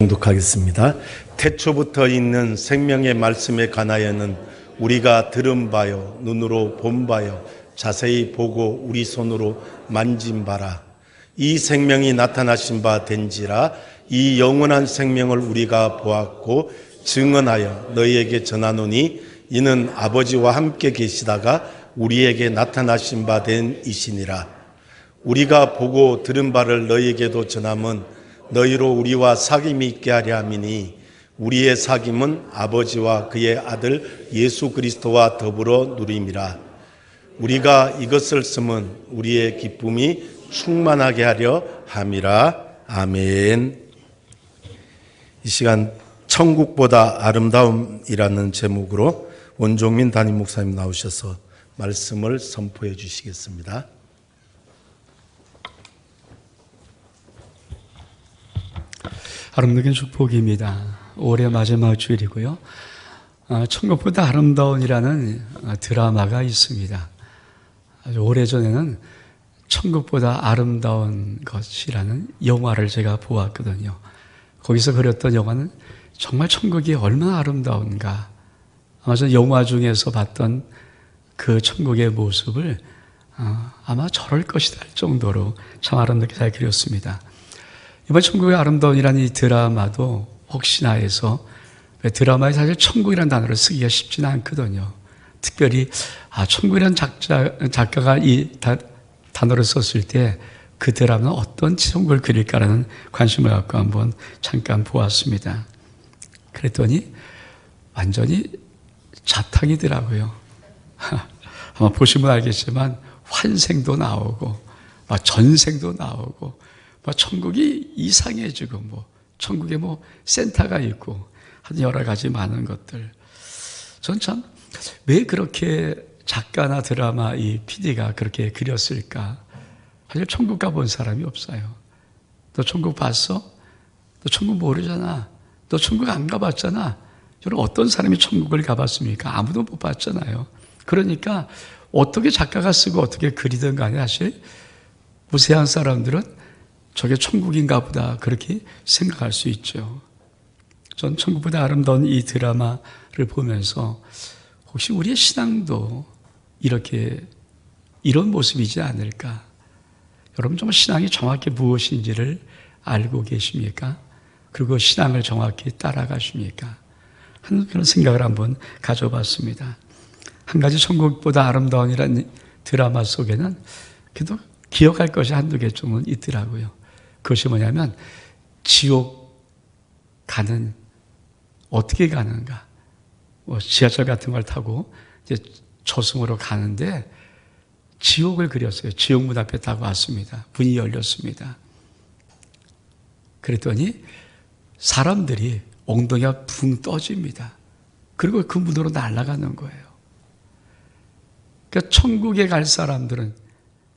봉독하겠습니다. 태초부터 있는 생명의 말씀에 관하여는 우리가 들은 바요 눈으로 본 바요 자세히 보고 우리 손으로 만진 바라. 이 생명이 나타나신 바 된지라. 이 영원한 생명을 우리가 보았고 증언하여 너희에게 전하노니 이는 아버지와 함께 계시다가 우리에게 나타나신 바 된 이시니라. 우리가 보고 들은 바를 너희에게도 전함은 너희로 우리와 사귐이 있게 하려 함이니 우리의 사귐은 아버지와 그의 아들 예수 그리스도와 더불어 누림이라. 우리가 이것을 쓰면 우리의 기쁨이 충만하게 하려 함이라. 아멘. 이 시간 천국보다 아름다움이라는 제목으로 원종민 담임 목사님 나오셔서 말씀을 선포해 주시겠습니다. 아름다운 축복입니다. 올해 마지막 주일이고요. 천국보다 아름다운이라는 드라마가 있습니다. 아주 오래전에는 천국보다 아름다운 것이라는 영화를 제가 보았거든요. 거기서 그렸던 영화는 정말 천국이 얼마나 아름다운가. 아마 저 영화 중에서 봤던 그 천국의 모습을 아마 저럴 것이다 할 정도로 참 아름답게 잘 그렸습니다. 이번 천국의 아름다운이라는 이 드라마도 혹시나 해서, 드라마에 사실 천국이라는 단어를 쓰기가 쉽지는 않거든요. 특별히 천국이라는 작가가 이 단어를 썼을 때 그 드라마는 어떤 천국을 그릴까라는 관심을 갖고 한번 잠깐 보았습니다. 그랬더니 완전히 자탕이더라고요. 아마 보시면 알겠지만 환생도 나오고 전생도 나오고 천국이 이상해지고 천국에 센터가 있고 한 여러 가지 많은 것들. 전 참 왜 그렇게 작가나 드라마 이 PD가 그렇게 그렸을까? 사실 천국 가본 사람이 없어요. 너 천국 봤어? 너 천국 모르잖아. 너 천국 안 가봤잖아. 여러분 어떤 사람이 천국을 가봤습니까? 아무도 못 봤잖아요. 그러니까 어떻게 작가가 쓰고 어떻게 그리든 간에 사실 무세한 사람들은 저게 천국인가 보다 그렇게 생각할 수 있죠. 전 천국보다 아름다운 이 드라마를 보면서 혹시 우리의 신앙도 이런 모습이지 않을까? 여러분 정말 신앙이 정확히 무엇인지를 알고 계십니까? 그리고 신앙을 정확히 따라가십니까? 하는 그런 생각을 한번 가져봤습니다. 한 가지 천국보다 아름다운이라는 드라마 속에는 그래도 기억할 것이 한두 개 정도는 있더라고요. 그것이 뭐냐면 지옥 가는 어떻게 가는가? 지하철 같은 걸 타고 이제 저승으로 가는데 지옥을 그렸어요. 지옥 문 앞에 타고 왔습니다. 문이 열렸습니다. 그랬더니 사람들이 엉덩이가 붕 떠집니다. 그리고 그 문으로 날아가는 거예요. 그러니까 천국에 갈 사람들은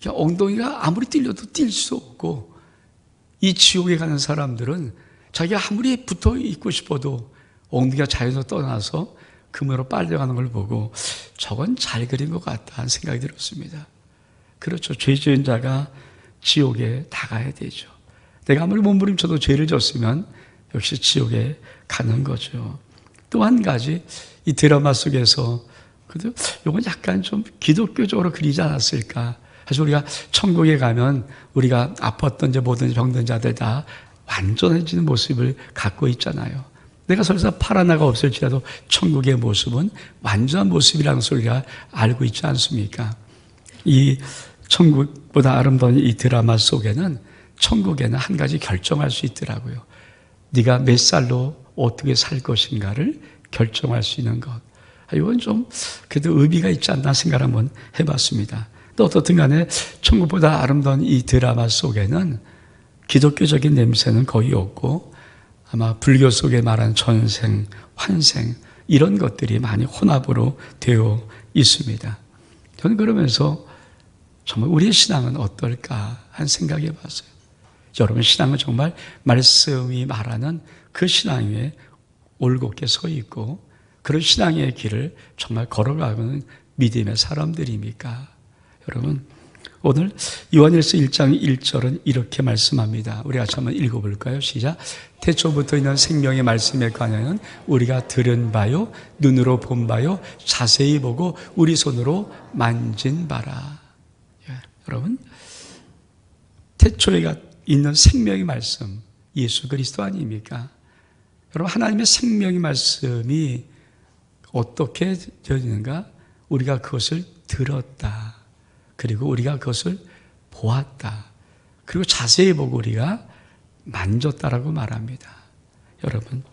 엉덩이가 아무리 뛰려도 뛸 수 없고, 이 지옥에 가는 사람들은 자기가 아무리 붙어 있고 싶어도 엉덩이가 자연에서 떠나서 금으로 빨려가는 걸 보고 저건 잘 그린 것 같다 하는 생각이 들었습니다. 그렇죠. 죄 지은 자가 지옥에 다 가야 되죠. 내가 아무리 몸부림쳐도 죄를 졌으면 역시 지옥에 가는 거죠. 또 한 가지 이 드라마 속에서 그래도 이건 약간 좀 기독교적으로 그리지 않았을까. 사실 우리가 천국에 가면 우리가 아팠던 이제 모든 병든 자들 다 완전해지는 모습을 갖고 있잖아요. 내가 설사 팔 하나가 없을지라도 천국의 모습은 완전한 모습이라는 소리가 알고 있지 않습니까? 이 천국보다 아름다운 이 드라마 속에는 천국에는 한 가지 결정할 수 있더라고요. 네가 몇 살로 어떻게 살 것인가를 결정할 수 있는 것. 이건 좀 그래도 의미가 있지 않나 생각을 한번 해봤습니다. 또 어떻든 간에 천국보다 아름다운 이 드라마 속에는 기독교적인 냄새는 거의 없고 아마 불교 속에 말하는 전생, 환생 이런 것들이 많이 혼합으로 되어 있습니다. 저는 그러면서 정말 우리의 신앙은 어떨까 한 생각해 봤어요. 여러분 신앙은 정말 말씀이 말하는 그 신앙 위에 올곧게 서 있고 그런 신앙의 길을 정말 걸어가는 믿음의 사람들입니까? 여러분 오늘 요한일서 1장 1절은 이렇게 말씀합니다. 우리 같이 한번 읽어볼까요? 시작. 태초부터 있는 생명의 말씀에 관하여는 우리가 들은 바요, 눈으로 본 바요, 자세히 보고 우리 손으로 만진 바라. 예, 여러분, 태초에 있는 생명의 말씀, 예수 그리스도 아닙니까? 여러분, 하나님의 생명의 말씀이 어떻게 되어지는가? 우리가 그것을 들었다. 그리고 우리가 그것을 보았다. 그리고 자세히 보고 우리가 만졌다라고 말합니다. 여러분,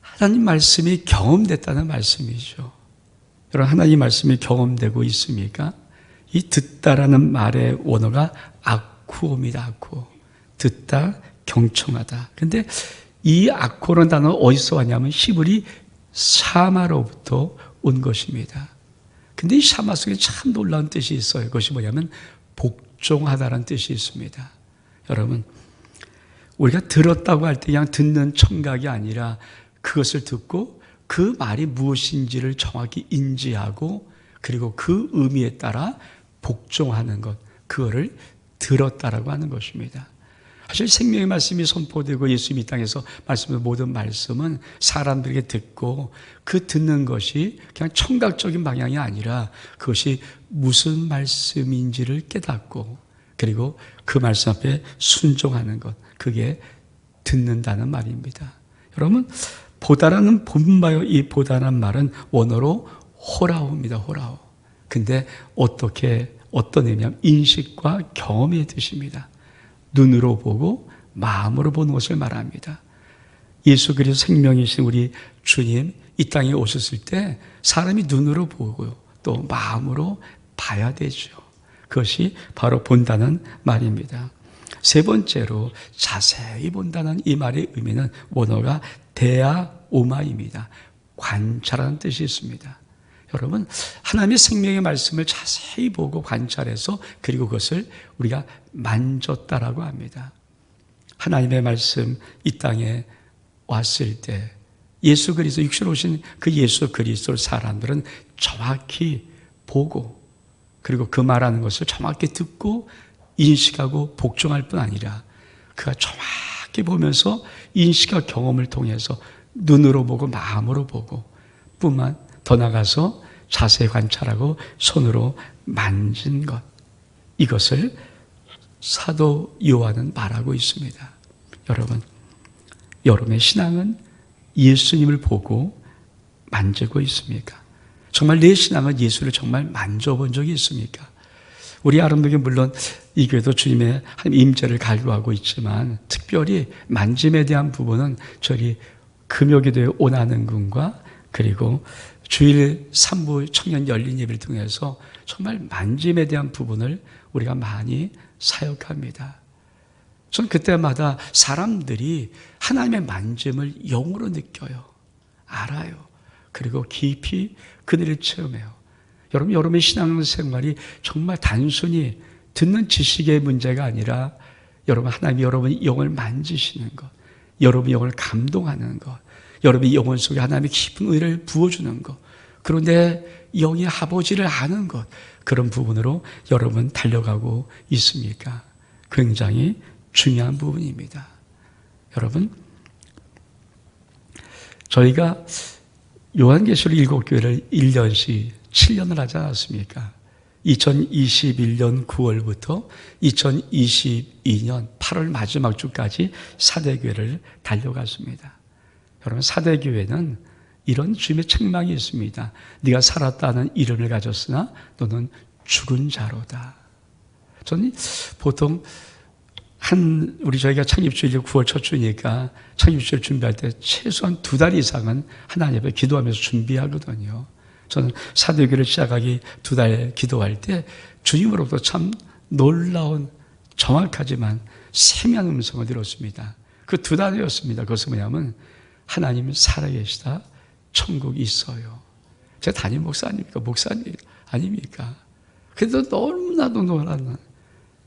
하나님 말씀이 경험됐다는 말씀이죠. 여러분, 하나님 말씀이 경험되고 있습니까? 이 듣다라는 말의 원어가 아쿠오입니다. 아쿠오. 듣다, 경청하다. 근데 이 아쿠오라는 단어 어디서 왔냐면 히브리 샤마로부터 온 것입니다. 근데 이 샤마 속에 참 놀라운 뜻이 있어요. 그것이 뭐냐면 복종하다라는 뜻이 있습니다. 여러분, 우리가 들었다고 할 때 그냥 듣는 청각이 아니라 그것을 듣고 그 말이 무엇인지를 정확히 인지하고 그리고 그 의미에 따라 복종하는 것, 그거를 들었다라고 하는 것입니다. 사실 생명의 말씀이 선포되고 예수님이 이 땅에서 말씀하신 모든 말씀은 사람들에게 듣고 그 듣는 것이 그냥 청각적인 방향이 아니라 그것이 무슨 말씀인지를 깨닫고 그리고 그 말씀 앞에 순종하는 것, 그게 듣는다는 말입니다. 여러분, 보다라는 본바요, 이 보다라는 말은 원어로 호라오입니다. 호라오. 근데 어떤 의미냐면 인식과 경험의 뜻입니다. 눈으로 보고 마음으로 보는 것을 말합니다. 예수 그리스도 생명이신 우리 주님 이 땅에 오셨을 때 사람이 눈으로 보고요, 또 마음으로 봐야 되죠. 그것이 바로 본다는 말입니다. 세 번째로 자세히 본다는 이 말의 의미는 원어가 데아오마입니다. 관찰하는 뜻이 있습니다. 여러분, 하나님의 생명의 말씀을 자세히 보고 관찰해서 그리고 그것을 우리가 만졌다라고 합니다. 하나님의 말씀 이 땅에 왔을 때 예수 그리스도 육신으로 오신 그 예수 그리스도 사람들은 정확히 보고 그리고 그 말하는 것을 정확히 듣고 인식하고 복종할 뿐 아니라 그가 정확히 보면서 인식과 경험을 통해서 눈으로 보고 마음으로 보고 뿐만 더 나가서 자세히 관찰하고 손으로 만진 것, 이것을 사도 요한은 말하고 있습니다. 여러분, 여러분의 신앙은 예수님을 보고 만지고 있습니까? 정말 내 신앙은 예수를 정말 만져본 적이 있습니까? 우리 아름답게 물론 이 교회도 주님의 임재를 갈구하고 있지만 특별히 만짐에 대한 부분은 저희 금요기도의 오나는 군과 그리고 주일 3부 청년 열린 예배를 통해서 정말 만짐에 대한 부분을 우리가 많이 사역합니다. 저는 그때마다 사람들이 하나님의 만짐을 영으로 느껴요. 알아요. 그리고 깊이 그들을 체험해요. 여러분, 여러분의 신앙생활이 정말 단순히 듣는 지식의 문제가 아니라 여러분, 하나님이 여러분의 영을 만지시는 것, 여러분의 영을 감동하는 것, 여러분의 영혼 속에 하나님의 깊은 의를 부어주는 것, 그런데 영의 아버지를 아는 것, 그런 부분으로 여러분 달려가고 있습니까? 굉장히 중요한 부분입니다. 여러분, 저희가 요한계시록 7교회를 1년씩 7년을 하지 않았습니까? 2021년 9월부터 2022년 8월 마지막 주까지 사대교회를 달려갔습니다. 여러분, 사대교회는 이런 주님의 책망이 있습니다. 네가 살았다는 이름을 가졌으나 너는 죽은 자로다. 저는 보통 우리 저희가 창립주일 9월 첫 주니까 창립주일 준비할 때 최소한 2달 이상은 하나님 앞에 기도하면서 준비하거든요. 저는 사도교회를 시작하기 2달 기도할 때 주님으로부터 참 놀라운 정확하지만 세미한 음성을 들었습니다. 그 2달이었습니다. 그것은 뭐냐면 하나님 살아계시다. 천국이 있어요. 제가 담임 목사 아닙니까? 목사님 아닙니까? 그래도 너무나도 놀라는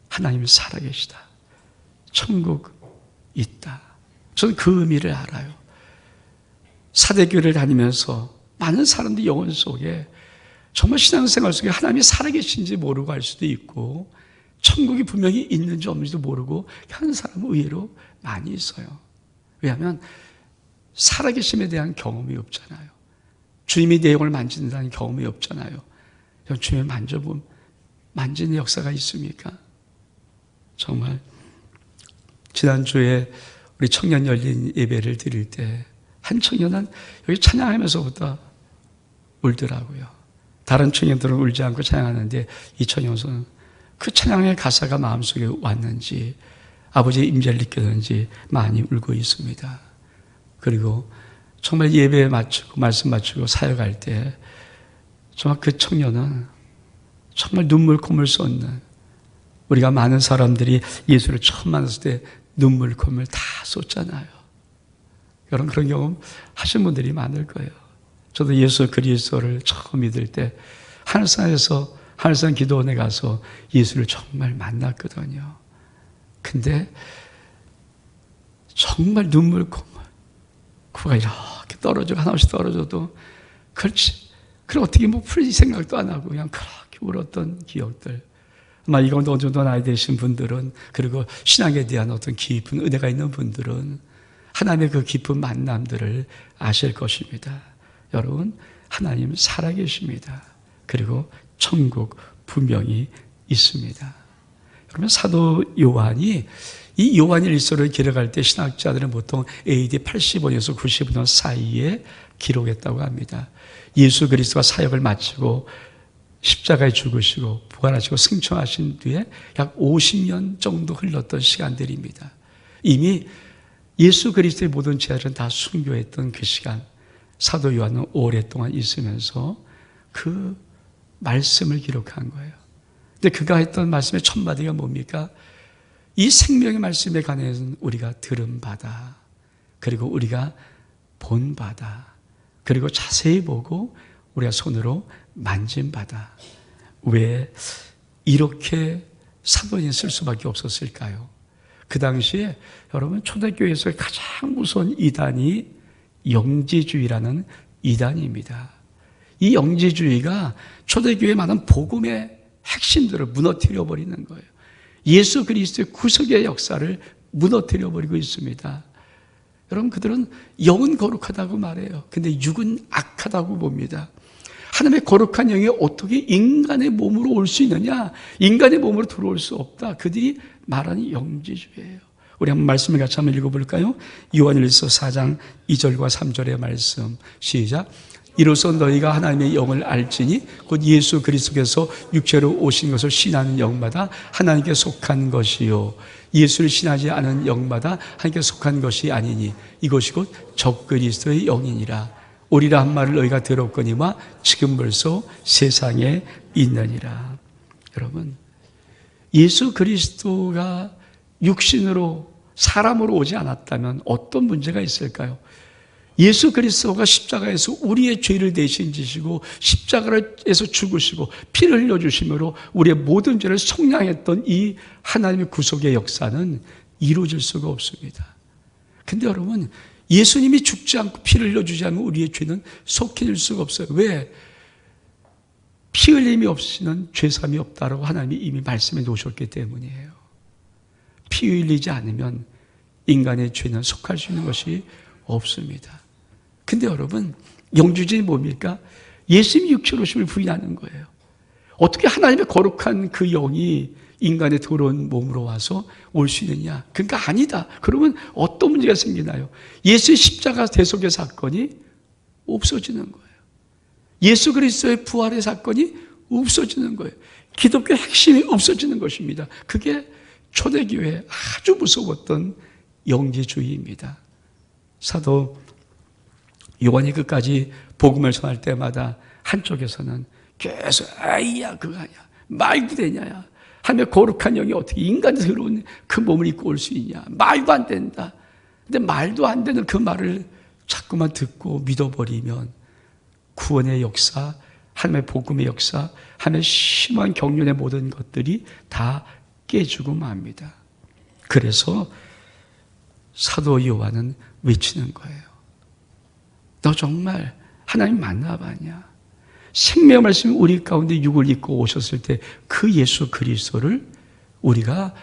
하나님이 살아계시다. 천국 있다. 저는 그 의미를 알아요. 사대교회를 다니면서 많은 사람들이 영혼 속에 정말 신앙생활 속에 하나님이 살아계신지 모르고 할 수도 있고 천국이 분명히 있는지 없는지도 모르고 하는 사람은 의외로 많이 있어요. 왜냐하면 살아계심에 대한 경험이 없잖아요. 주님이 내 영을 만진다는 경험이 없잖아요. 주님을 만지는 역사가 있습니까? 정말 지난주에 우리 청년 열린 예배를 드릴 때 한 청년은 여기 찬양하면서부터 울더라고요. 다른 청년들은 울지 않고 찬양하는데 이 청년은 그 찬양의 가사가 마음속에 왔는지 아버지의 임재를 느꼈는지 많이 울고 있습니다. 그리고 정말 예배 마치고 말씀 마치고 사역할 때 정말 그 청년은 정말 눈물 콧물 쏟는, 우리가 많은 사람들이 예수를 처음 만났을 때 눈물 콧물 다 쏟잖아요. 여러분 그런 경험 하신 분들이 많을 거예요. 저도 예수 그리스도를 처음 믿을 때 하늘산 기도원에 가서 예수를 정말 만났거든요. 근데 정말 눈물 콧물, 코가 이렇게 떨어지고 하나씩 떨어져도 그걸 어떻게 풀릴 생각도 안 하고 그냥 그렇게 울었던 기억들. 아마 이건 어느 정도 나이 되신 분들은, 그리고 신앙에 대한 어떤 깊은 은혜가 있는 분들은 하나님의 그 깊은 만남들을 아실 것입니다. 여러분, 하나님 살아계십니다. 그리고 천국 분명히 있습니다. 그러면 사도 요한이 이 요한일서를 기록할 때 신학자들은 보통 AD 85년에서 95년 사이에 기록했다고 합니다. 예수 그리스도가 사역을 마치고 십자가에 죽으시고 부활하시고 승천하신 뒤에 약 50년 정도 흘렀던 시간들입니다. 이미 예수 그리스도의 모든 제자들은 다 순교했던 그 시간, 사도 요한은 오랫동안 있으면서 그 말씀을 기록한 거예요. 근데 그가 했던 말씀의 첫 마디가 뭡니까? 이 생명의 말씀에 관해서는 우리가 들은 바다, 그리고 우리가 본 바다, 그리고 자세히 보고 우리가 손으로 만진 바다. 왜 이렇게 사도인이 쓸 수밖에 없었을까요? 그 당시에 여러분 초대교회에서 가장 무서운 이단이 영지주의라는 이단입니다. 이 영지주의가 초대교회의 많은 복음의 핵심들을 무너뜨려 버리는 거예요. 예수 그리스도의 구속의 역사를 무너뜨려 버리고 있습니다. 여러분 그들은 영은 거룩하다고 말해요. 근데 육은 악하다고 봅니다. 하나님의 거룩한 영이 어떻게 인간의 몸으로 올 수 있느냐? 인간의 몸으로 들어올 수 없다. 그들이 말하는 영지주의예요. 우리 한번 말씀을 같이 한번 읽어볼까요? 요한일서 4장 2절과 3절의 말씀 시작. 이로써 너희가 하나님의 영을 알지니 곧 예수 그리스도께서 육체로 오신 것을 신하는 영마다 하나님께 속한 것이요 예수를 신하지 않은 영마다 하나님께 속한 것이 아니니 이것이 곧 적그리스도의 영이니라. 오리라 한 말을 너희가 들었거니와 지금 벌써 세상에 있느니라. 여러분, 예수 그리스도가 육신으로 사람으로 오지 않았다면 어떤 문제가 있을까요? 예수 그리스도가 십자가에서 우리의 죄를 대신 지시고 십자가에서 죽으시고 피를 흘려주심으로 우리의 모든 죄를 속량했던 이 하나님의 구속의 역사는 이루어질 수가 없습니다. 근데 여러분, 예수님이 죽지 않고 피를 흘려주지 않으면 우리의 죄는 속해질 수가 없어요. 왜? 피 흘림이 없이는 죄삼이 없다라고 하나님이 이미 말씀해 놓으셨기 때문이에요. 피 흘리지 않으면 인간의 죄는 속할 수 있는 것이 없습니다. 근데 여러분, 영주주의 뭡니까? 예수님이 육체로 오심을 부인하는 거예요. 어떻게 하나님의 거룩한 그 영이 인간의 더러운 몸으로 와서 올 수 있느냐? 그러니까 아니다. 그러면 어떤 문제가 생기나요? 예수의 십자가 대속의 사건이 없어지는 거예요. 예수 그리스도의 부활의 사건이 없어지는 거예요. 기독교의 핵심이 없어지는 것입니다. 그게 초대교회의 아주 무서웠던 영지주의입니다. 사도 요한이 끝까지 복음을 전할 때마다 한쪽에서는 계속 아이야 그거 아니야 말도 되냐야 하며 거룩한 영이 어떻게 인간의 더러운 그 몸을 입고 올 수 있냐 말도 안 된다. 근데 말도 안 되는 그 말을 자꾸만 듣고 믿어버리면 구원의 역사, 하나님의 복음의 역사, 하나님의 심한 경륜의 모든 것들이 다 깨지고 맙니다. 그래서 사도 요한은 외치는 거예요. 너 정말 하나님 만나봤냐? 생명의 말씀이 우리 가운데 육을 입고 오셨을 때 그 예수 그리스도를 우리가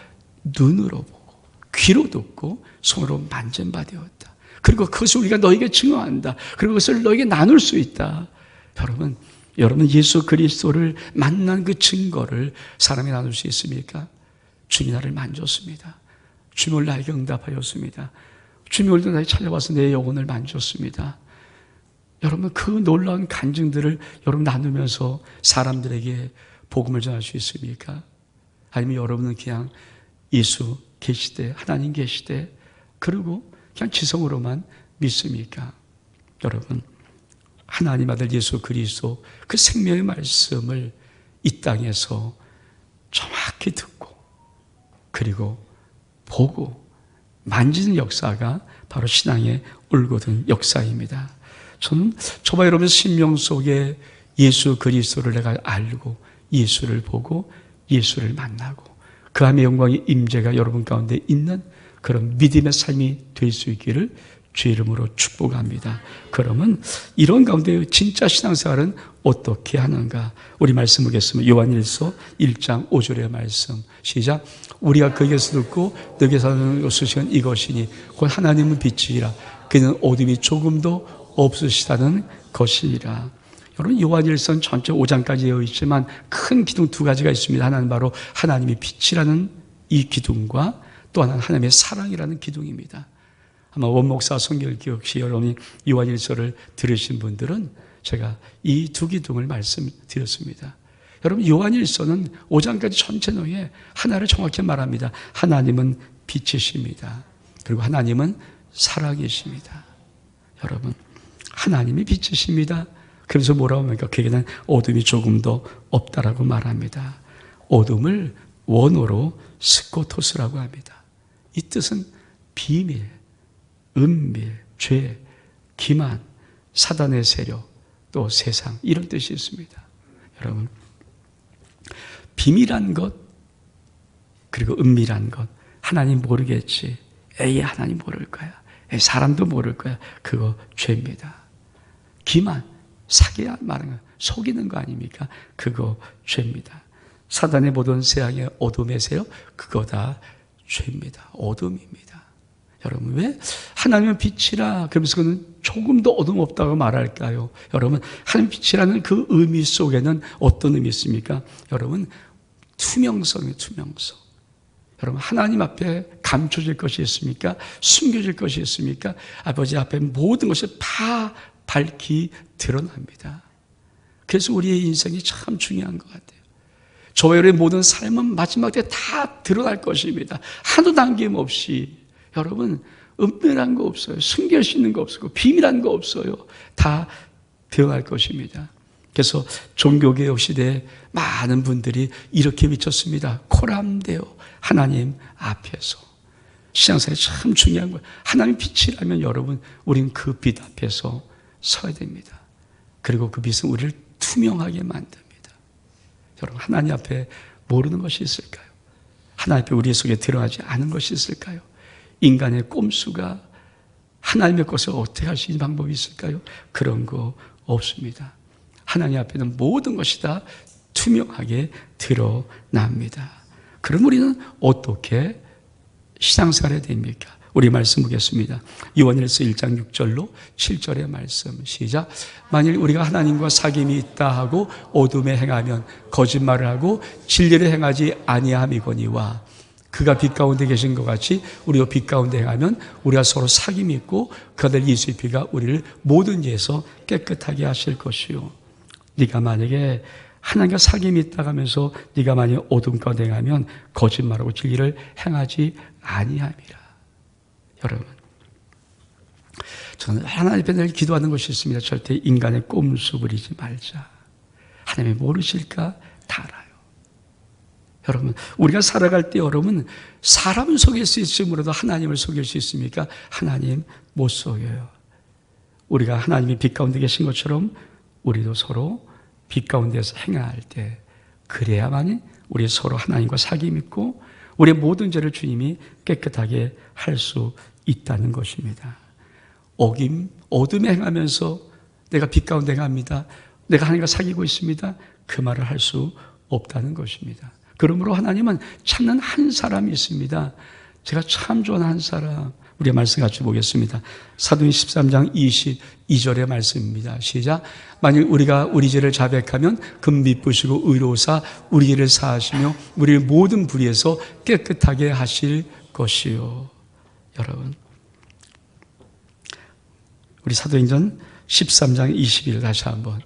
눈으로 보고 귀로 듣고 손으로 만진 바 되었다. 그리고 그것을 우리가 너에게 증언한다. 그리고 그것을 너에게 나눌 수 있다. 여러분 예수 그리스도를 만난 그 증거를 사람이 나눌 수 있습니까? 주님이 나를 만졌습니다. 주님을 나에게 응답하였습니다. 주님이 오늘도 나에게 찾아와서 내 영혼을 만졌습니다. 여러분 그 놀라운 간증들을 여러분 나누면서 사람들에게 복음을 전할 수 있습니까? 아니면 여러분은 그냥 예수 계시되 하나님 계시되 그리고 그냥 지성으로만 믿습니까? 여러분 하나님 아들 예수 그리스도 그 생명의 말씀을 이 땅에서 정확히 듣고 그리고 보고 만지는 역사가 바로 신앙의 올곧은 역사입니다. 저는 저와 여러분 심령 속에 예수 그리스도를 내가 알고 예수를 보고 예수를 만나고 그 함의 영광의 임재가 여러분 가운데 있는 그런 믿음의 삶이 될 수 있기를 주의 이름으로 축복합니다. 그러면 이런 가운데 진짜 신앙생활은 어떻게 하는가? 우리 말씀 보겠습니다. 요한일서 1장 5절의 말씀 시작. 우리가 그에게서 듣고 너에게서 하는 것은 이것이니 곧 하나님은 빛이라 그는 어둠이 조금도 없으시다는 것이니라. 여러분 요한일서는 전체 5장까지 되어 있지만 큰 기둥 두 가지가 있습니다. 하나는 바로 하나님이 빛이라는 이 기둥과 또 하나는 하나님의 사랑이라는 기둥입니다. 아마 원목사 성결기억 시 여러분이 요한일서를 들으신 분들은 제가 이 두 기둥을 말씀드렸습니다. 여러분 요한일서는 5장까지 전체 내용에 하나를 정확히 말합니다. 하나님은 빛이십니다. 그리고 하나님은 사랑이십니다. 여러분 하나님이 빛이십니다. 그래서 뭐라고 합니까? 그에게는 어둠이 조금도 없다라고 말합니다. 어둠을 원어로 스코토스라고 합니다. 이 뜻은 비밀, 은밀, 죄, 기만, 사단의 세력, 또 세상 이런 뜻이 있습니다. 여러분 비밀한 것 그리고 은밀한 것 하나님 모르겠지. 에이 하나님 모를 거야. 에이 사람도 모를 거야. 그거 죄입니다. 기만 사기야 말하는 거 속이는 거 아닙니까? 그거 죄입니다. 사단의 모든 세상의 어둠의 세력 그거 다 죄입니다. 어둠입니다. 여러분 왜 하나님은 빛이라 그러면서 그는 조금도 어둠 없다고 말할까요? 여러분 하나님 빛이라는 그 의미 속에는 어떤 의미 있습니까? 여러분 투명성이에요. 투명성. 여러분 하나님 앞에 감춰질 것이 있습니까? 숨겨질 것이 있습니까? 아버지 앞에 모든 것이 다 밝히 드러납니다. 그래서 우리의 인생이 참 중요한 것 같아요. 저와 여러분의 모든 삶은 마지막 때 다 드러날 것입니다. 하나도 남김없이. 여러분 은밀한 거 없어요. 숨길 수 있는 거 없고 비밀한 거 없어요. 다 드러날 것입니다. 그래서 종교개혁 시대에 많은 분들이 이렇게 미쳤습니다. 코람데오 하나님 앞에서. 신앙생활이 참 중요한 거예요. 하나님 빛이라면 여러분 우린 그 빛 앞에서 서야 됩니다. 그리고 그 빛은 우리를 투명하게 만듭니다. 여러분 하나님 앞에 모르는 것이 있을까요? 하나님 앞에 우리 속에 드러나지 않은 것이 있을까요? 인간의 꼼수가 하나님의 것을 어떻게 할 수 있는 방법이 있을까요? 그런 거 없습니다. 하나님 앞에는 모든 것이 다 투명하게 드러납니다. 그럼 우리는 어떻게 신앙생활해야 됩니까? 우리 말씀 보겠습니다. 요한일서 1장 6절로 7절의 말씀 시작. 만일 우리가 하나님과 사귐이 있다 하고 어둠에 행하면 거짓말을 하고 진리를 행하지 아니함이거니와 그가 빛 가운데 계신 것 같이 우리도 빛 가운데 행하면 우리가 서로 사귐이 있고 그 아들 예수의 피가 우리를 모든 죄에서 깨끗하게 하실 것이요. 네가 만약에 하나님과 사귐이 있다 하면서 네가 만약 어둠 가운데 행하면 거짓말하고 진리를 행하지 아니함이라. 여러분 저는 하나님 앞에 늘 기도하는 것이 있습니다. 절대 인간의 꼼수 부리지 말자. 하나님이 모르실까 다 알아요. 여러분 우리가 살아갈 때 여러분 사람을 속일 수 있으므로도 하나님을 속일 수 있습니까? 하나님 못 속여요. 우리가 하나님이 빛 가운데 계신 것처럼 우리도 서로 빛 가운데서 행할 때 그래야만이 우리 서로 하나님과 사귐 있고 우리의 모든 죄를 주님이 깨끗하게 할 수 있다는 것입니다. 어둠에 행하면서 내가 빛 가운데 행합니다. 내가 하나님과 사귀고 있습니다. 그 말을 할 수 없다는 것입니다. 그러므로 하나님은 찾는 한 사람이 있습니다. 제가 참 좋아하는 한 사람, 우리의 말씀 같이 보겠습니다. 사도행 13장 22절의 말씀입니다. 시작. 만일 우리가 우리 죄를 자백하면 금 미쁘시고 의로우사 우리 죄를 사하시며 우리를 모든 불의에서 깨끗하게 하실 것이요. 여러분, 우리 사도행전 13장 22절 다시 한번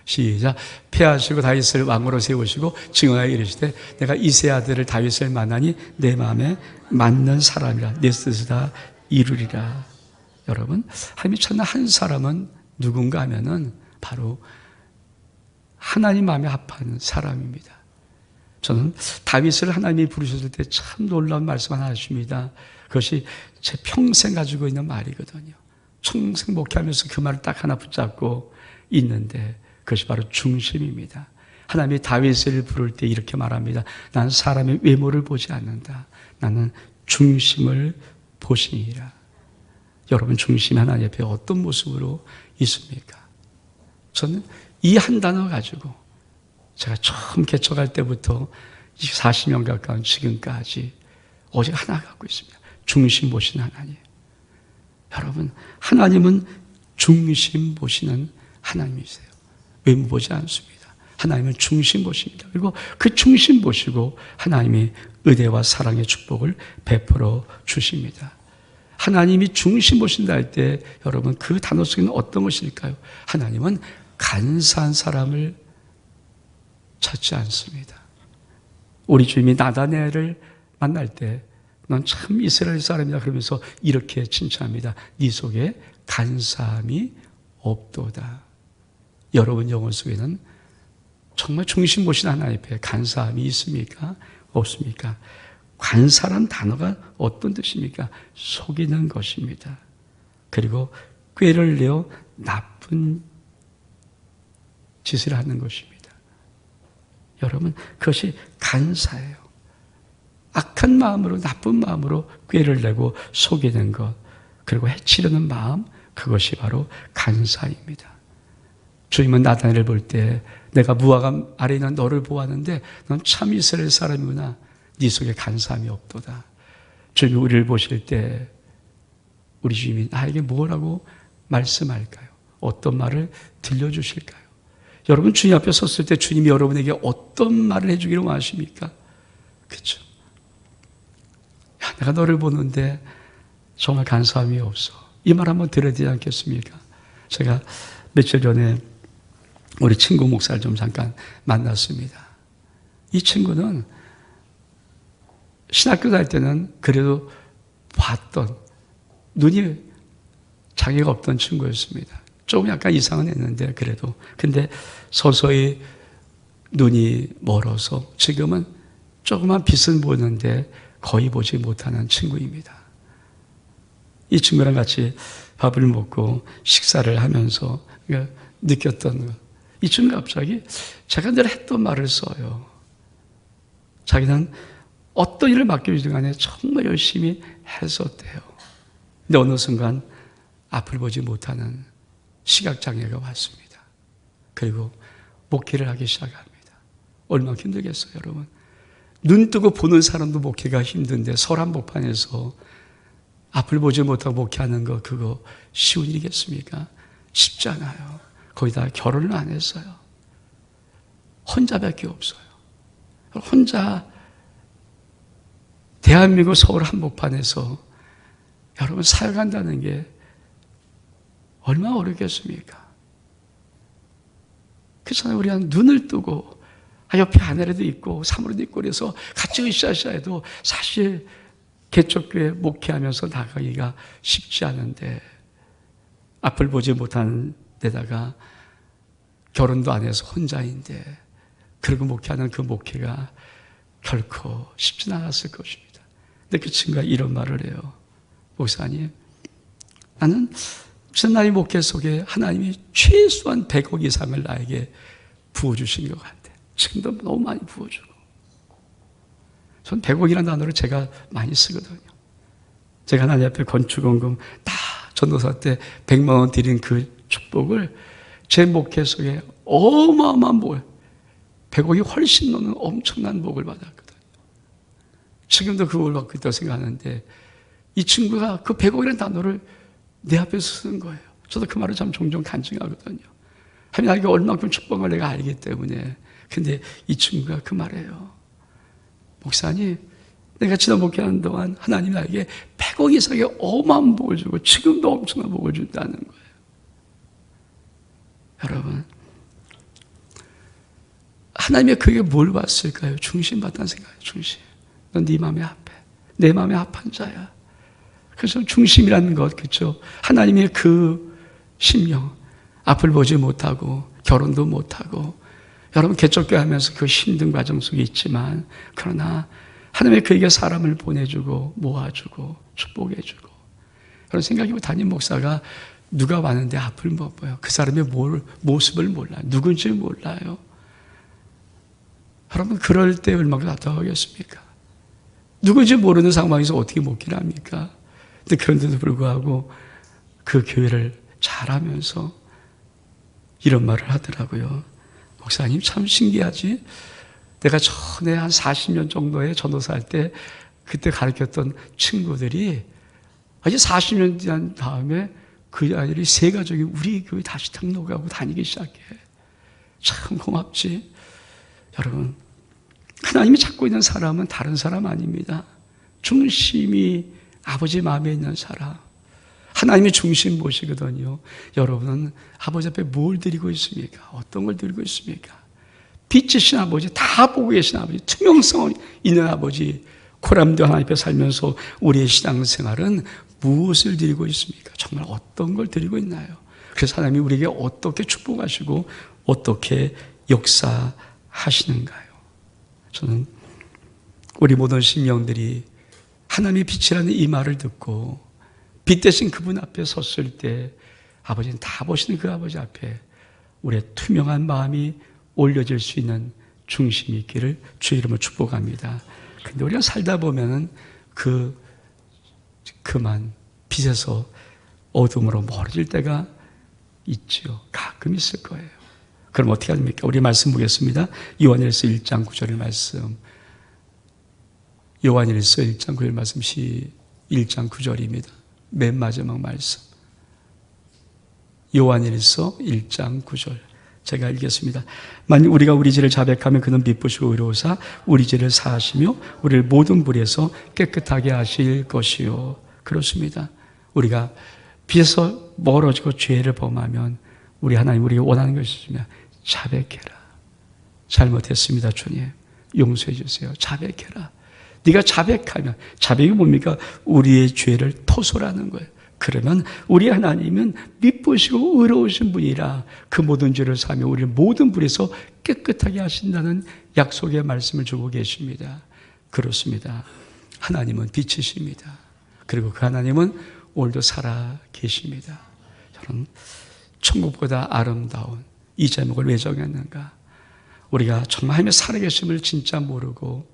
시작. 폐하시고 다윗을 왕으로 세우시고 증언하여 이르시되 내가 이세 아들을 다윗을 만나니 내 마음에 맞는 사람이라 내 뜻을 다 이루리라. 여러분, 하나님이 찾는 한 사람은 누군가 하면은 바로 하나님 마음에 합한 사람입니다. 저는 다윗을 하나님이 부르셨을 때 참 놀라운 말씀 하나 하십니다. 그것이 제 평생 가지고 있는 말이거든요. 평생 목회하면서 그 말을 딱 하나 붙잡고 있는데 그것이 바로 중심입니다. 하나님이 다윗을 부를 때 이렇게 말합니다. 나는 사람의 외모를 보지 않는다. 나는 중심을 보시니라. 여러분, 중심이 하나님 옆에 어떤 모습으로 있습니까? 저는 이 한 단어 가지고 제가 처음 개척할 때부터 40년 가까운 지금까지 오직 하나 갖고 있습니다. 중심 보시는 하나님. 여러분, 하나님은 중심 보시는 하나님이세요. 외모 보지 않습니다. 하나님은 중심 보십니다. 그리고 그 중심 보시고 하나님이 은혜와 사랑의 축복을 베풀어 주십니다. 하나님이 중심 보신다 할 때 여러분, 그 단어 속에는 어떤 것일까요? 하나님은 간사한 사람을 찾지 않습니다. 우리 주님이 나다네를 만날 때 넌 참 이스라엘 사람이다 그러면서 이렇게 칭찬합니다. 네 속에 간사함이 없도다. 여러분 영혼 속에는 정말 중심 보신 하나님 앞에 간사함이 있습니까? 없습니까? 간사란 단어가 어떤 뜻입니까? 속이는 것입니다. 그리고 꾀를 내어 나쁜 짓을 하는 것입니다. 여러분, 그것이 간사예요. 악한 마음으로, 나쁜 마음으로 꾀를 내고 속이는 것, 그리고 해치려는 마음, 그것이 바로 간사입니다. 주님은 나다네를 볼 때 내가 무화과 아래에 있는 너를 보았는데 넌 참 이스라엘 사람이구나. 네 속에 간사함이 없도다. 주님이 우리를 보실 때 우리 주님이 나에게 뭐라고 말씀할까요? 어떤 말을 들려주실까요? 여러분, 주님 앞에 섰을 때 주님이 여러분에게 어떤 말을 해주기를 원하십니까? 그렇죠? 야, 내가 너를 보는데 정말 간사함이 없어. 이 말 한번 들어야 되지 않겠습니까? 제가 며칠 전에 우리 친구 목사를 좀 잠깐 만났습니다. 이 친구는 신학교 다닐 때는 그래도 봤던, 눈이 장애가 없던 친구였습니다. 조금 약간 이상은 했는데 그래도. 근데 서서히 눈이 멀어서 지금은 조그만 빛은 보는데 거의 보지 못하는 친구입니다. 이 친구랑 같이 밥을 먹고 식사를 하면서 느꼈던 것. 이 친구가 갑자기 제가 늘 했던 말을 써요. 자기는 어떤 일을 맡겨주든 간에 정말 열심히 했었대요. 근데 어느 순간 앞을 보지 못하는 시각장애가 왔습니다. 그리고 목회를 하기 시작합니다. 얼마나 힘들겠어요, 여러분. 눈 뜨고 보는 사람도 목회가 힘든데 서란복판에서 앞을 보지 못하고 목회하는 거, 그거 쉬운 일이겠습니까? 쉽지 않아요. 거기다 결혼을 안 했어요. 혼자밖에 없어요. 혼자 대한민국 서울 한복판에서 여러분 사역한다는 게 얼마나 어렵겠습니까? 그렇잖아요. 우리가 눈을 뜨고 옆에 아내라도 있고 사모라도 있고 그래서 같이 으쌰으쌰 해도 사실 개척교회 목회하면서 나가기가 쉽지 않은데 앞을 보지 못하는 데다가 결혼도 안 해서 혼자인데 그리고 목회하는 그 목회가 결코 쉽지 않았을 것입니다. 근데 그 친구가 이런 말을 해요. 목사님, 나는 지난 목회 속에 하나님이 최소한 100억 이상을 나에게 부어주신 것 같아. 지금도 너무 많이 부어주고. 전 100억이라는 단어를 제가 많이 쓰거든요. 제가 하나님 앞에 건축원금 다 전도사 때 100만 원 드린 그 축복을 제 목회 속에 어마어마한 복, 100억이 훨씬 넘는 엄청난 복을 받았거든요. 지금도 그걸 받고 있다고 생각하는데 이 친구가 그 100억이라는 단어를 내 앞에서 쓰는 거예요. 저도 그 말을 참 종종 간증하거든요. 하나님 나에게 얼만큼 축복을 내가 알기 때문에. 근데 이 친구가 그 말이에요. 목사님, 내가 지난 목회하는 동안 하나님 나에게 100억 이상의 어마어마한 복을 주고 지금도 엄청난 복을 준다는 거예요. 여러분, 하나님이 그에게 뭘 봤을까요? 중심 받다는 생각이에요. 중심. 넌 네 마음에 합해. 내 마음에 합한 자야. 그래서 중심이라는 것, 그렇죠? 하나님의 그 심령, 앞을 보지 못하고 결혼도 못하고 여러분 개척교회 하면서 그 힘든 과정 속에 있지만 그러나 하나님의 그에게 사람을 보내주고 모아주고 축복해주고 그런 생각이고 담임 목사가 누가 왔는데 앞을 못 봐요. 그 사람의 모습을 몰라요. 누군지 몰라요. 여러분 그럴 때 얼마나 답답하겠습니까? 누군지 모르는 상황에서 어떻게 목회를 합니까? 근데 그런데도 불구하고 그 교회를 잘하면서 이런 말을 하더라고요. 목사님 참 신기하지? 내가 전에 한 40년 정도의 전도사 할 때 그때 가르쳤던 친구들이 이제 40년 지난 다음에 그 아이들이 세 가족이 우리 교회 다시 등록하고 다니기 시작해. 참 고맙지. 여러분 하나님이 찾고 있는 사람은 다른 사람 아닙니다. 중심이 아버지 마음에 있는 사람. 하나님의 중심 보시거든요. 여러분은 아버지 앞에 뭘 드리고 있습니까? 어떤 걸 드리고 있습니까? 빛이신 아버지, 다 보고 계신 아버지, 투명성 있는 아버지, 코람도 하나님 앞에 살면서 우리의 신앙생활은 무엇을 드리고 있습니까? 정말 어떤 걸 드리고 있나요? 그래서 하나님이 우리에게 어떻게 축복하시고 어떻게 역사하시는가요? 저는 우리 모든 심령들이 하나님의 빛이라는 이 말을 듣고 빛 대신 그분 앞에 섰을 때 아버지는 다 보시는 그 아버지 앞에 우리의 투명한 마음이 올려질 수 있는 중심이 있기를 주의 이름으로 축복합니다. 근데 우리가 살다 보면은 그만 빛에서 어둠으로 멀어질 때가 있죠. 가끔 있을 거예요. 그럼 어떻게 합니까? 우리 말씀 보겠습니다. 요한일서 1장 9절 말씀. 요한일서 1장 9절 말씀 1장 9절입니다. 맨 마지막 말씀. 요한일서 1장 9절. 제가 읽겠습니다. 만일 우리가 우리 죄를 자백하면 그는 미쁘시고 의로우사 우리 죄를 사하시며 우리를 모든 불에서 깨끗하게 하실 것이요. 그렇습니다. 우리가 빛에서 멀어지고 죄를 범하면 우리 하나님 우리가 원하는 것이 있으면 자백해라. 잘못했습니다 주님. 용서해 주세요. 자백해라. 네가 자백하면, 자백이 뭡니까? 우리의 죄를 토설하는 거예요. 그러면 우리 하나님은 미쁘시고 의로우신 분이라 그 모든 죄를 사하며 우리를 모든 불에서 깨끗하게 하신다는 약속의 말씀을 주고 계십니다. 그렇습니다. 하나님은 빛이십니다. 그리고 그 하나님은 오늘도 살아 계십니다. 저는 천국보다 아름다운 이 제목을 왜 정했는가? 우리가 정말 하나님의 살아계심을 진짜 모르고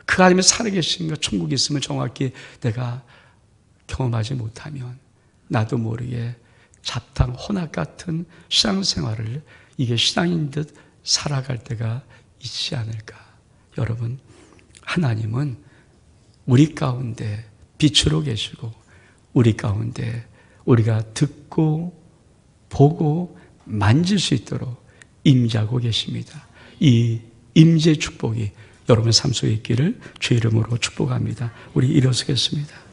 그 하나님의 살아계심과 천국이 있음을 정확히 내가 경험하지 못하면 나도 모르게 잡탕 혼합 같은 신앙생활을 이게 신앙인 듯 살아갈 때가 있지 않을까. 여러분, 하나님은 우리 가운데 빛으로 계시고 우리 가운데 우리가 듣고 보고 만질 수 있도록 임재하고 계십니다. 이 임재 축복이 여러분의 삶 속에 있기를 주의 이름으로 축복합니다. 우리 일어서겠습니다.